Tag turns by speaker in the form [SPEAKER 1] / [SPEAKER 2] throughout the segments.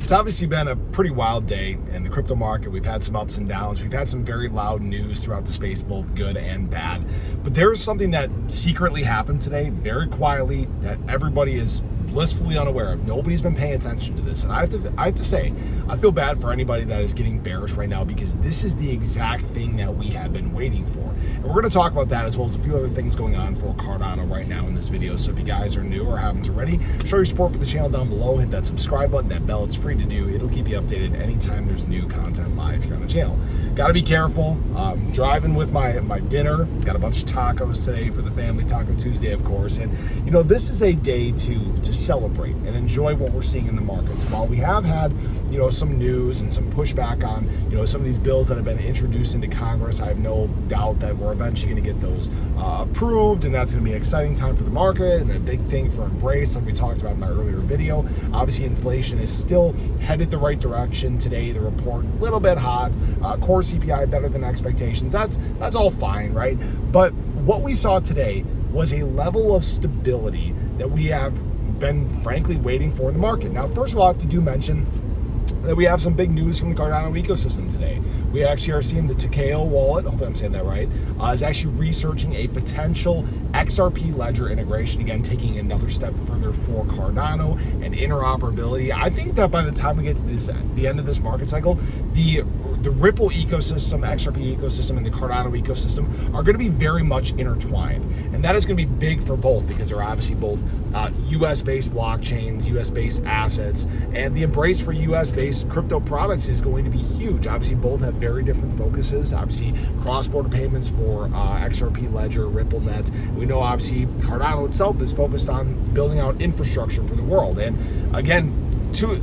[SPEAKER 1] It's obviously been a pretty wild day in the crypto market. We've had some ups and downs. We've had some very loud news throughout the space, both good and bad. But there is something that secretly happened today, very quietly, that everybody is blissfully unaware of. Nobody's been paying attention to this. And I have to say, I feel bad for anybody that is getting bearish right now, because this is the exact thing that we have been waiting for. And we're going to talk about that as well as a few other things going on for Cardano right now in this video. So if you guys are new or haven't already, show your support for the channel down below. Hit that subscribe button, that bell. It's free to do. It'll keep you updated anytime there's new content live here on the channel. Got to be careful. I'm driving with my dinner. Got a bunch of tacos today for the family. Taco Tuesday, of course. And you know, this is a day to celebrate and enjoy what we're seeing in the markets. While we have had, you know, some news and some pushback on, you know, some of these bills that have been introduced into Congress, I have no doubt that we're eventually going to get those approved, and that's going to be an exciting time for the market and a big thing for Embrace, like we talked about in my earlier video. Obviously, inflation is still headed the right direction today. The report a little bit hot, core CPI better than expectations. That's all fine, right? But what we saw today was a level of stability that we have been frankly waiting for in the market. Now, first of all, I have to mention that we have some big news from the Cardano ecosystem today. We actually are seeing the Takeo wallet, hopefully I'm saying that right, is actually researching a potential XRP ledger integration, again, taking another step further for Cardano and interoperability. I think that by the time we get to the end of this market cycle, the Ripple ecosystem, XRP ecosystem, and the Cardano ecosystem are going to be very much intertwined. And that is going to be big for both, because they're obviously both US-based blockchains, US-based assets, and the embrace for US-based crypto products is going to be huge. Obviously, both have very different focuses. Obviously, cross-border payments for XRP Ledger, RippleNet. We know, obviously, Cardano itself is focused on building out infrastructure for the world. And again,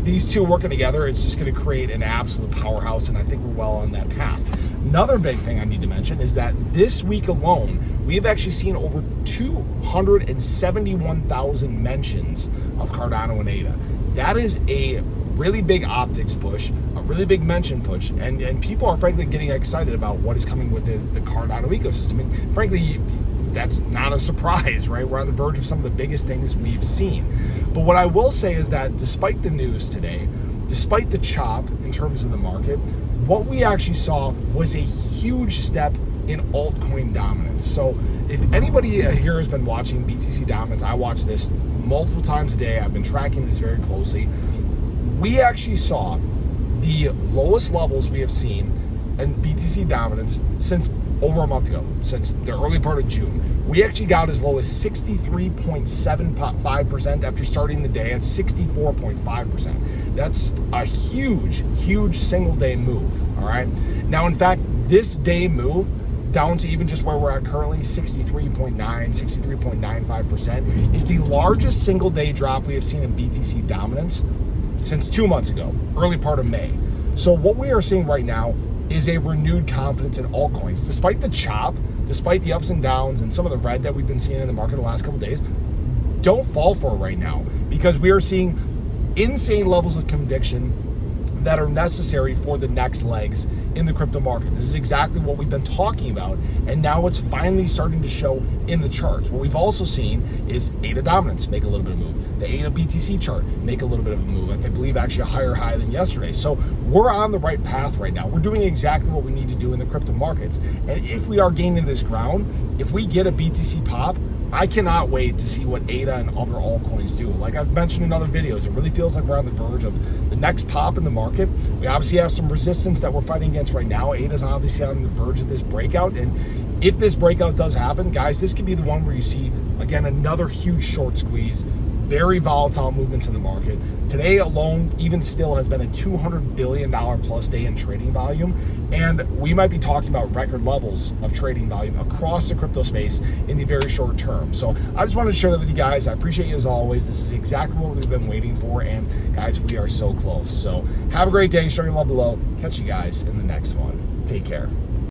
[SPEAKER 1] these two working together, it's just going to create an absolute powerhouse, and I think we're well on that path. Another big thing I need to mention is that this week alone, we've actually seen over 271,000 mentions of Cardano and ADA. That is a really big optics push, a really big mention push, and people are frankly getting excited about what is coming with the Cardano ecosystem. And frankly, that's not a surprise, right? We're on the verge of some of the biggest things we've seen. But what I will say is that despite the news today, despite the chop in terms of the market, what we actually saw was a huge step in altcoin dominance. So if anybody here has been watching BTC dominance, I watch this multiple times a day. I've been tracking this very closely. We actually saw the lowest levels we have seen in BTC dominance since over a month ago, since the early part of June. We actually got as low as 63.75% after starting the day at 64.5%. That's a huge, huge single day move, all right? Now, in fact, this day move down to even just where we're at currently, 63.9, 63.95%, is the largest single day drop we have seen in BTC dominance since 2 months ago, early part of May. So what we are seeing right now is a renewed confidence in altcoins. Despite the chop, despite the ups and downs and some of the red that we've been seeing in the market the last couple of days, don't fall for it right now, because we are seeing insane levels of conviction that are necessary for the next legs in the crypto market. This is exactly what we've been talking about, and now it's finally starting to show in the charts. What we've also seen is ADA dominance make a little bit of a move. The ADA BTC chart make a little bit of a move. I believe actually a higher high than yesterday. So we're on the right path right now. We're doing exactly what we need to do in the crypto markets. And if we are gaining this ground, if we get a BTC pop, I cannot wait to see what ADA and other altcoins do. Like I've mentioned in other videos, it really feels like we're on the verge of the next pop in the market. We obviously have some resistance that we're fighting against right now. ADA's obviously on the verge of this breakout. And if this breakout does happen, guys, this could be the one where you see, again, another huge short squeeze. Very volatile movements in the market. Today alone, even still, has been a $200 billion plus day in trading volume. And we might be talking about record levels of trading volume across the crypto space in the very short term. So I just wanted to share that with you guys. I appreciate you as always. This is exactly what we've been waiting for. And guys, we are so close. So have a great day. Show your love below. Catch you guys in the next one. Take care.